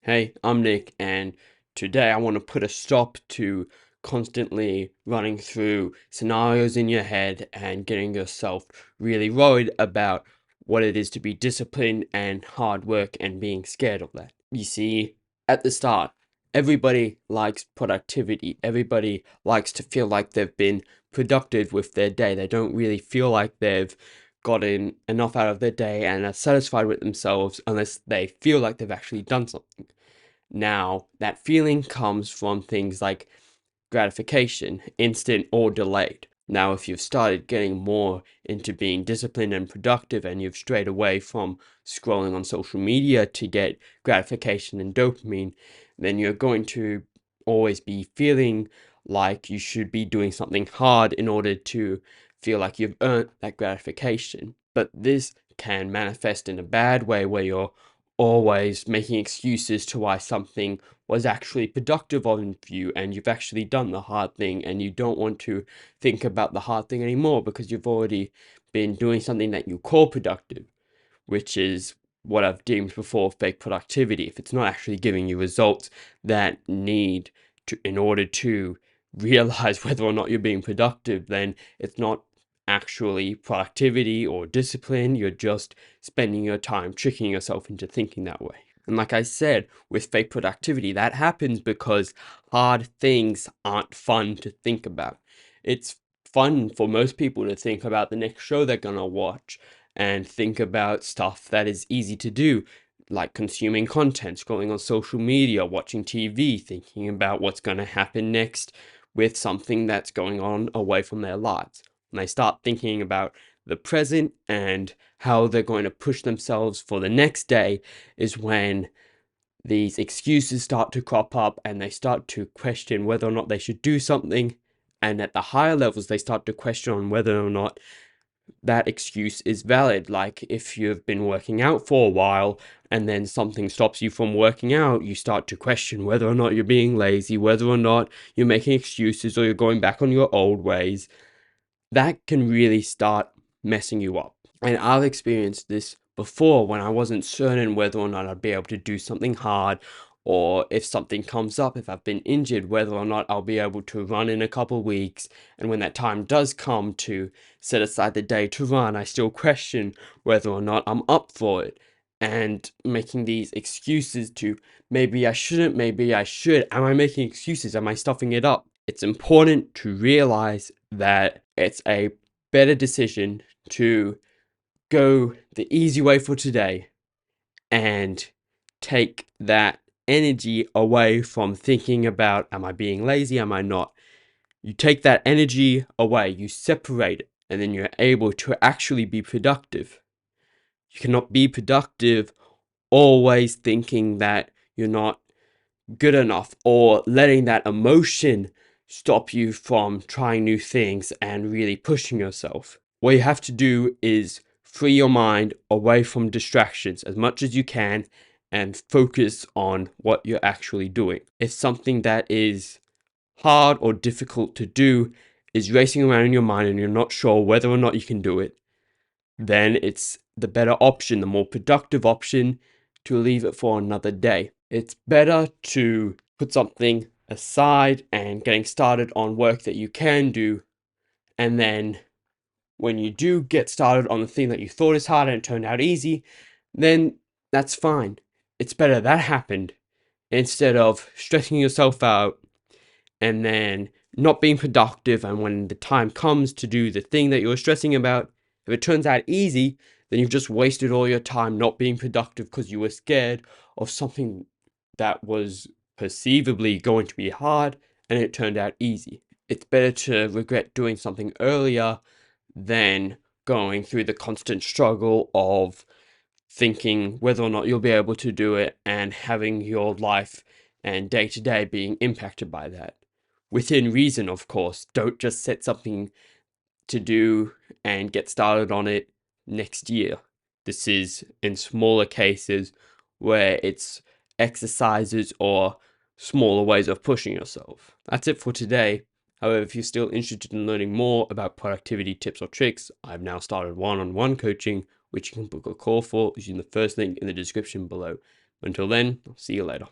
Hey, I'm Nick, and today I want to put a stop to constantly running through scenarios in your head and getting yourself really worried about what it is to be disciplined and hard work and being scared of that. You see, at the start, everybody likes productivity. Everybody likes to feel like they've been productive with their day. They don't really feel like they've gotten enough out of their day and are satisfied with themselves unless they feel like they've actually done something. Now, that feeling comes from things like gratification, instant or delayed. Now, if you've started getting more into being disciplined and productive and you've strayed away from scrolling on social media to get gratification and dopamine, then you're going to always be feeling like you should be doing something hard in order to feel like you've earned that gratification. But this can manifest in a bad way where you're always making excuses to why something was actually productive of you and you've actually done the hard thing and you don't want to think about the hard thing anymore because you've already been doing something that you call productive, which is what I've deemed before fake productivity. If it's not actually giving you results that need to in order to realize whether or not you're being productive, then it's not actually productivity or discipline. You're just spending your time tricking yourself into thinking that way. And like I said, with fake productivity, that happens because hard things aren't fun to think about. It's fun for most people to think about the next show they're gonna watch and think about stuff that is easy to do, like consuming content, scrolling on social media, watching TV, thinking about what's gonna happen next with something that's going on away from their lives. And they start thinking about the present and how they're going to push themselves for the next day is when these excuses start to crop up and they start to question whether or not they should do something. And at the higher levels, they start to question on whether or not that excuse is valid. Like if you've been working out for a while and then something stops you from working out, you start to question whether or not you're being lazy, whether or not you're making excuses or you're going back on your old ways. That can really start messing you up. And I've experienced this before when I wasn't certain whether or not I'd be able to do something hard, or if something comes up, if I've been injured, whether or not I'll be able to run in a couple weeks. And when that time does come to set aside the day to run, I still question whether or not I'm up for it. And making these excuses to maybe I shouldn't, maybe I should. Am I making excuses? Am I stuffing it up? It's important to realize that it's a better decision to go the easy way for today and take that energy away from thinking about, am I being lazy? Am I not? You take that energy away, you separate it, and then you're able to actually be productive. You cannot be productive always thinking that you're not good enough or letting that emotion stop you from trying new things and really pushing yourself. What you have to do is free your mind away from distractions as much as you can and focus on what you're actually doing. If something that is hard or difficult to do is racing around in your mind and you're not sure whether or not you can do it, then it's the better option, the more productive option, to leave it for another day. It's better to put something aside and getting started on work that you can do, and then when you do get started on the thing that you thought is hard and it turned out easy, then that's fine. It's better that happened instead of stressing yourself out and then not being productive. And when the time comes to do the thing that you're stressing about, if it turns out easy, then you've just wasted all your time not being productive because you were scared of something that was perceivably going to be hard and it turned out easy. It's better to regret doing something earlier than going through the constant struggle of thinking whether or not you'll be able to do it and having your life and day to day being impacted by that. Within reason, of course. Don't just set something to do and get started on it next year. This is in smaller cases where it's exercises or smaller ways of pushing yourself. That's it for today. However, if you're still interested in learning more about productivity tips or tricks, I've now started one-on-one coaching, which you can book a call for using the first link in the description below. Until then, I'll see you later.